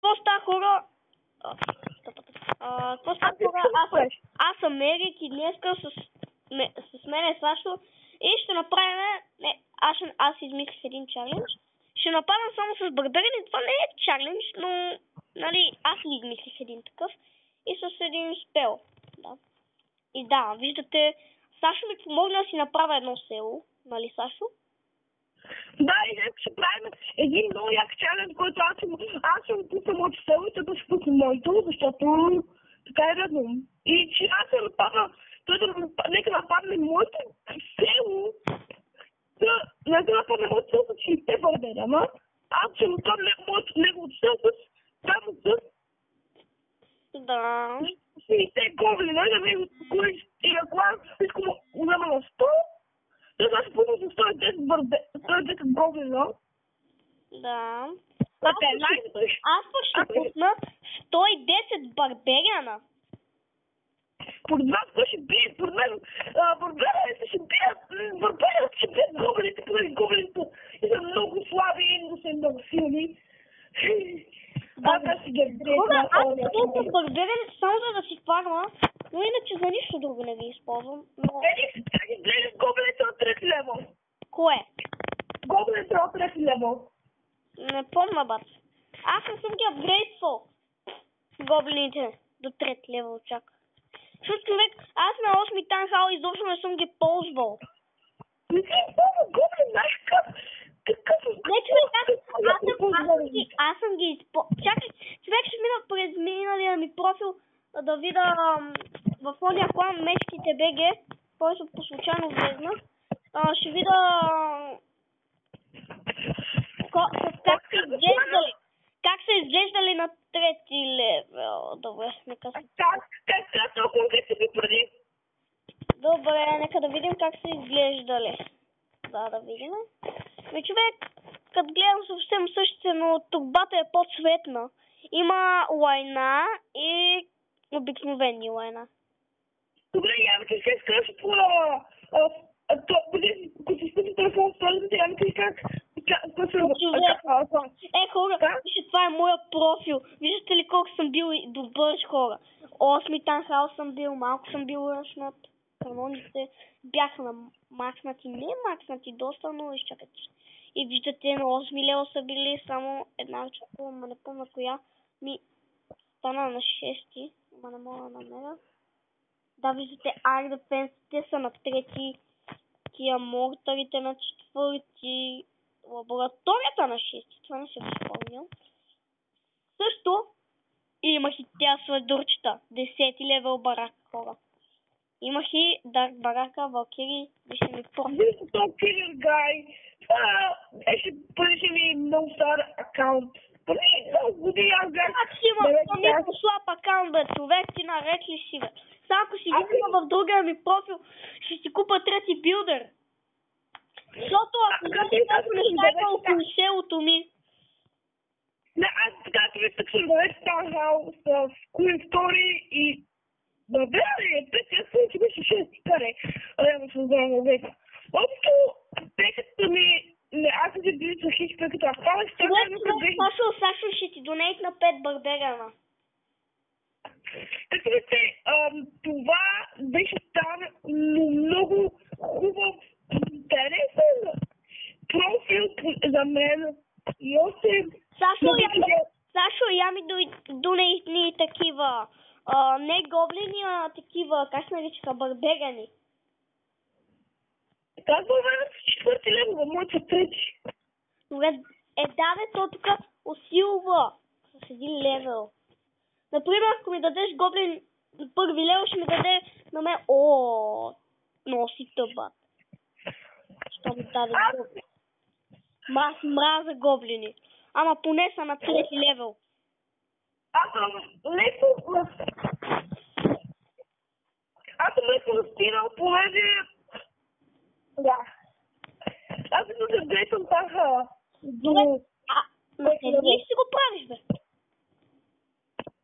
Какво става, хора? Какво става, хора? Аз съм Ерик и днеска с мен е Сашо и ще направим... Аз измислих един чалендж. Ще нападам само с барберини. Това не е чалендж, но... Нали, аз ли измислих един такъв. И с един спел. Да. И да, виждате... Сашо ми помогна да си направя едно село. Нали, Сашо? Да, и днес ще правим един много як чалендж, който аз ще пусна моето село и той ще пусне моето, защото така е редно. И че аз се нападна, нека нападне моето село, нека нападне моето село с 60 барбери, ама аз ще нападне неговото село само с... Да. 60 гоблина, да видим кой и ако аз искам взема на 100, да ще пусна с 110 гоблина. Да. Аз пък ще пусна 110 барбериана. Според вас кой ще бие? Според мен барберите ще бият гоблините, поради гоблините и са много слаби и да са много силни. Аз си ги дрезна. Аз използвам барберите само за да си фарма, но иначе за нищо друго не ги използвам. Как изглеждат гоблините от 3 левел? Кое? Гоблините от 3 левел. Не помня, бат. Аз не съм ги апгрейдвал. Гоблините до 3 левел чак. Защото човек, аз на 8 танхал изобщо не съм ги ползвал. Не си използвал гоблин, знаеш какъв... Не, човек, аз съм ги използвал. Чакай, човек ще мина през миналия ми профил да видя в ония клан мечките БГ, който по случайно влезнах. Ще видя как са изглеждали на 3 левел. Добре, нека се... Как толкова се ви преди? Добре, нека да видим как са изглеждали. Да видим. Човек, като гледам съвсем същите, но турбата е по-цветна. Има лайна и обикновени лайна. Добре, я ми ще скажеш по... Като си спити телефон в столицата, я ми кажеш хора, вижте, това е моя профил. Виждате ли колко съм бил добър, хора? 8 танхал съм бил, малко съм бил ръчнат. Каноните бяха макснати, не макснати доста, но изчакайте. И виждате, на 8 лева са били само една чакова, ма не помня коя. Ми стана на 6, ма не мога да намеря. Да, виждате, Air Defense са на 3, тия мортарите на 4, лабораторията на 6, това не се спомням. Също имах и тя сладурчета, 10 левел барака, хора. Имах и Дарк барака, Валкири, вижте ми профил. Вижте това Killer Guy, беше ми много стар акаунт. Преди много години аз бях... Много слаб акаунт, бе, човек, ти наред ли си, бе? Само ако си видим в другия ми профил, ще си купа 3 билдер. Защото ако не нещата около селото ми. Не, аз така ти съм да вече станал с Queen Story и... Да, бе, те са, че беше 6 каре. Реално съм здравно века. Общо, пеката ми... Не, аз се били с хич пеката. Сашо ще ти донейт на 5 барберана. Така че, това беше там много хубав, интересен профил за мен. И още... Сашо, я ми донейт такива, не гоблини, а такива, как се наричаха, барберани. Как бъде с 4 лева, в моето 3? Добре, то тук усилва с 1 левел. Например, ако ми дадеш гоблин на 1 левел, ще ми даде на мен... Носи тъбат. Що ми даде гоблин? Аз мразя гоблини. Ама поне са на 3 левел. Аз съм леко настинал, понеже... Да. Аз съм да грейсам таха. На 7 ли си го правиш, бе?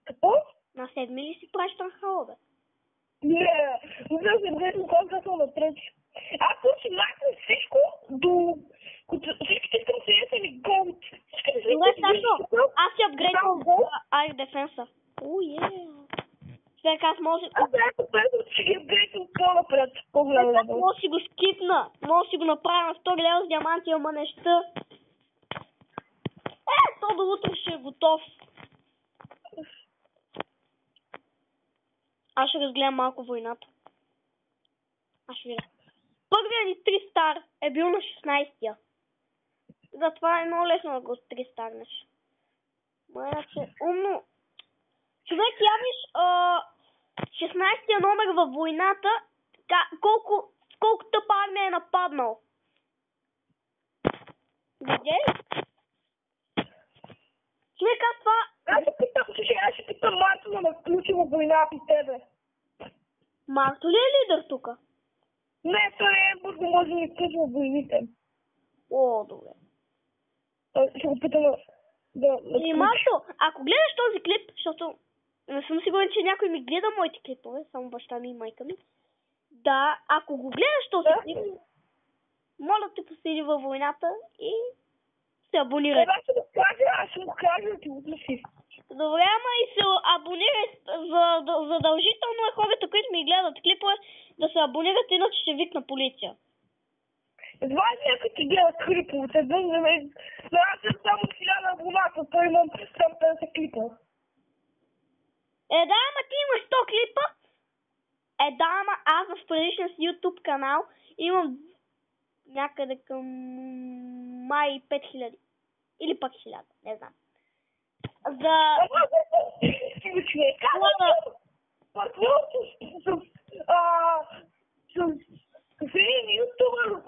Какво? На 7 ли си правиш танхала, бе? Не, да се грейсам колко съм на 3. Аз ще махна всичко до... Всичките искам се и голд. Добре, Сашо, аз си апгрейдвам Air Defense. Човек, аз може... Аз ще ги апгрейдвам по-напред, по-голям левел. Може си го скипна, може си го направя на 100 лева с диаманти, ама неща. То до утре ще е готов. Аз ще разгледам малко войната. Аз ще видя. Първият ни 3 стар е бил на 16-я. Затова е много лесно да го 3 старнеш. Иначе, умно. Човек, я виж 16-я номер във войната, колко тъпа армия е нападнал. Видя ли? Човек, аз това... Аз ще питам Марто да ме включи във войната и тебе. Марто ли е лидер тук? Не, той е бързо може да ни включи във войните. О, добре. Ще го питам да... И Марто, ако гледаш този клип, защото не съм сигурен, че някой ми гледа моите клипове, само баща ми и майка ми. Да, ако го гледаш този клип, моля те последи във войната и се абонирай. Аз ще го кажа да ти го гласи. Добре, ама и се абонирай, задължително е хората, които ми гледат клипове, да се абонират, иначе ще викна полиция. Едва ли някой ти гледа клиповете, аз съм само 1000 абоната, той имам само 50 клипа. Да, ама ти имаш 100 клипа. Да, ама аз в предишния си YouTube канал имам някъде към май 5000. Или пък 1000, не знам. С един ютубър,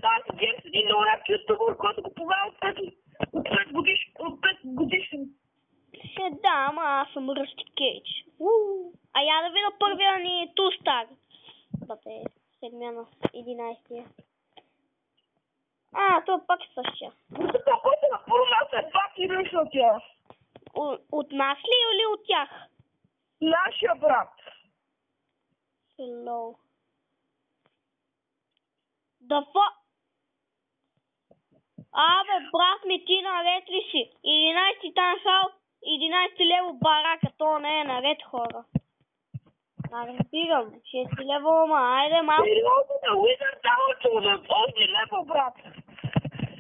тази ден с един много як ютубър, който го познава от 5 годишен. Да, ама аз съм Ръсти Кейдж. А я да видя първия ни Тустар. Бате, седмия на 11-я. Това пак е същия. Това, който на първо място е пак и ръчно от тях. От нас ли или от тях? Нашия брат. Hello. Да фа... Абе, брат ми, ти наред ли си? 11 танхал, 11 лево барака, то не е наред, хора. Разбирам, 6 лево, ама, айде малко. Сериозно да Wizard Tower на 8 лево, брат.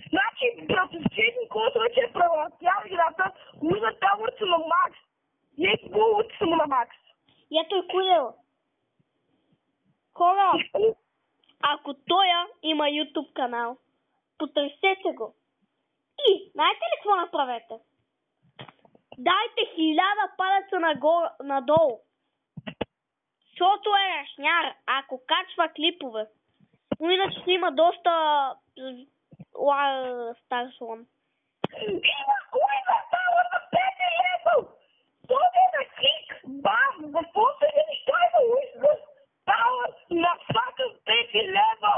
Значи, брат, с който вече е правилатял играта, Wizard Tower са на макс. И е булът са на макс. И ето е кудел. Хора, ако тоя има YouTube канал, потърсете го. И, знаете ли какво направете? Дайте 1000 палеца надолу. Защото е рашняр, ако качва клипове. Но иначе има доста стар слон. Има Wizard Tower на 5 лево! Това е на клик! Бам! За после неща има Wizard Tower на fucking 5 лево!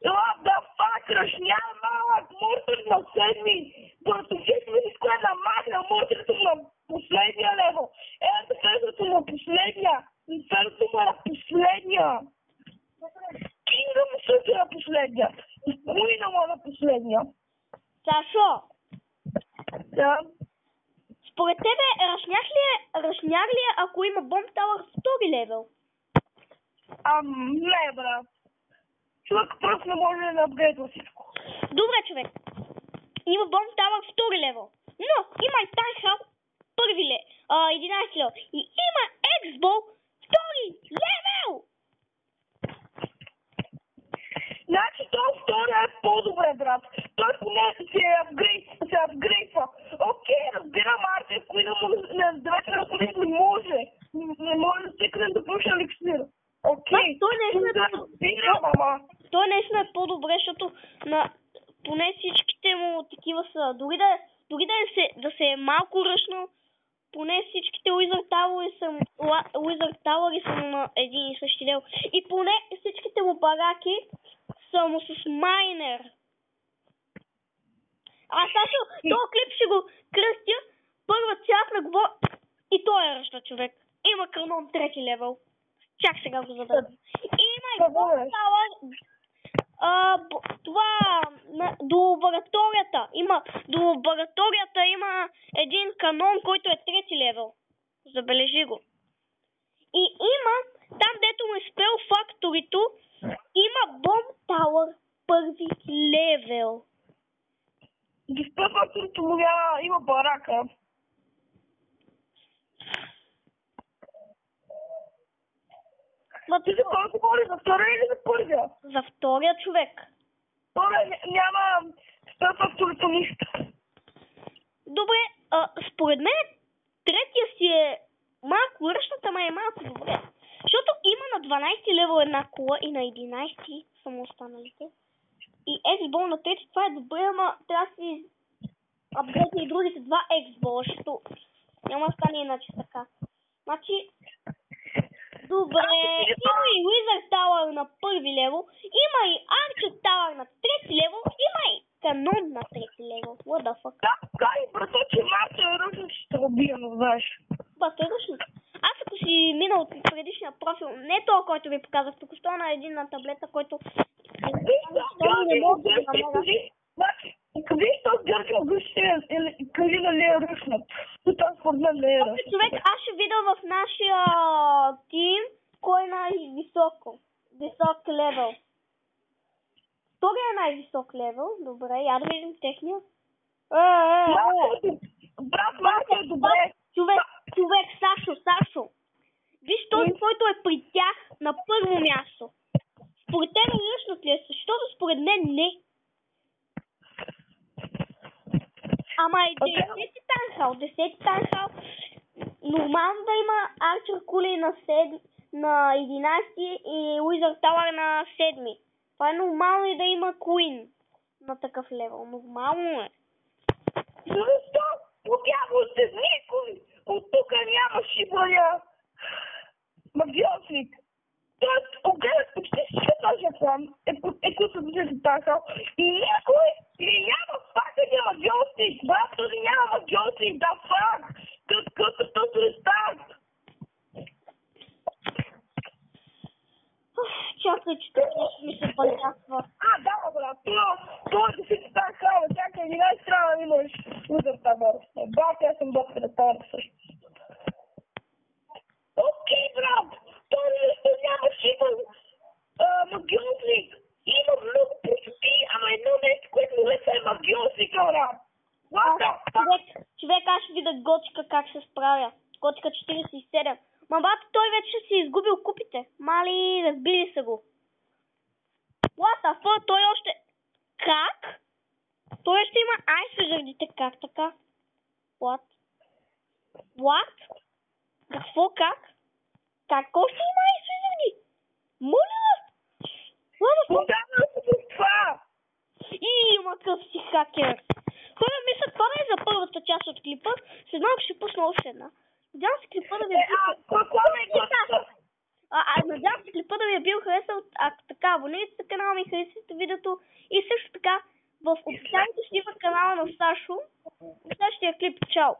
What the fuck, рашняр малък, мъртър на 7. Братовчето ми с което намахна мъртърето на последния лево. Дефенсото на последния. Дефенсото му е на последния. Кинга му също е на последния. Уина му е на последния. Сашо! Да. Според тебе, рашняр ли е, ако има Bomb Tower в втори левел? Не, брат. Човек просто не може да апгрейдва всичко. Добре, човек. Има Bomb Tower в втори левел. Но има и Танхал първи 11 левел. И има X-Bow втори левел! Значи това втори е по-добре, брат. Той поне се апгрейдва. Окей, разбирам Арте, ако и на 9 ръководит не може. Не може да стикнем да пуша еликсир. Окей. Той наистина е по-добре, защото поне всичките му такива са. Дори да се е малко ръчно, поне всичките Wizard Tower са на един и същи левел. И поне всичките му бараки са му с майнер. Сашо, този клип ще го кръстя. Първа част на говор... И той е ръчна, човек. Има канон 3 левел. Чак сега го задам. Има и Bomb Tower До лабораторията. До лабораторията има един канон, който е 3 левел. Забележи го. И има, там дето му е спел факторито, има бомб тауър 1 левел. До спел факторито му има барака. Ти за кой говори? За втория или за първия? За втория човек. Няма спел факторито нищо. Добре, според мен третия си е малко ръчната, ма е малко добре. Защото има на 12 левел една кола и на 11 само останалите. И X-Ball на трети, това е добре, ама трябва да си апгрейдне и другите два X-Ball, защото няма да стане иначе така. Значи, добре, има и Wizard Tower на 1 левел, има и Archer Tower на 3 левел, има и канон на 3 левел. What the fuck? Да, и брато, че малко е ръчно, ще го бия, но знаеш. Бато е ръчно. Аз ако си минал от предишния профил, не това, който ви показах, току-що на един на таблета, който... Къде този гъркал гъще или къде нали е ръчнат? Тук според мен не е ръчнат. Човек, аз ще видя в нашия тим кой е най-висок левел. Втория е най-висок левел. Добре, я да видим техния. Брат, малко е добре. Човек, Сашо. Виж този, който е при тях на първо място. Според тебе ръчнат ли е? Защото според мен не. Ама е 10-ти танхал. Нормално да има Archer Кули на 11 и Wizard Tower на 7. Това е нормално и да има Queen на такъв левел. Нормално е. Защо? Подявал се никой. От тук няма шибания магиосник. Тоест, огледах почти всички този план, който се танхал. И някой няма пак един магиосник. Брат, този няма магиосник, да фак. Като е старт. Чакай, че тук ми се бълтясва. Да, брат, това да си танхал, чакай, 11 трябва да имаш Wizard Tower. Брат, аз съм доктор Tower също. Окей, брат, той няма сигурно магиосник. Има много простоти, ама едно нещо, което му леса е магиосник, брат. Човек, аз ще видя Готика как се справя. Готика 47. Ма бата, той вече си изгубил купите. Мали, разбили са го. What the fuck, той още... Как? Той ще има Ice Wizardите, как така? What? Какво, как? Как още има Ice Wizardi? Моля! Това! Има къв си хакер. Хора, мисля, това не е за първата част от клипа. След малко ще пусна още една. Надявам се клипа да ви е бил харесал. Ако така, абонирайте се канала ми, харесайте видеото. И също така, в описанието ще има канала на Сашо. В следващия клип. Чао!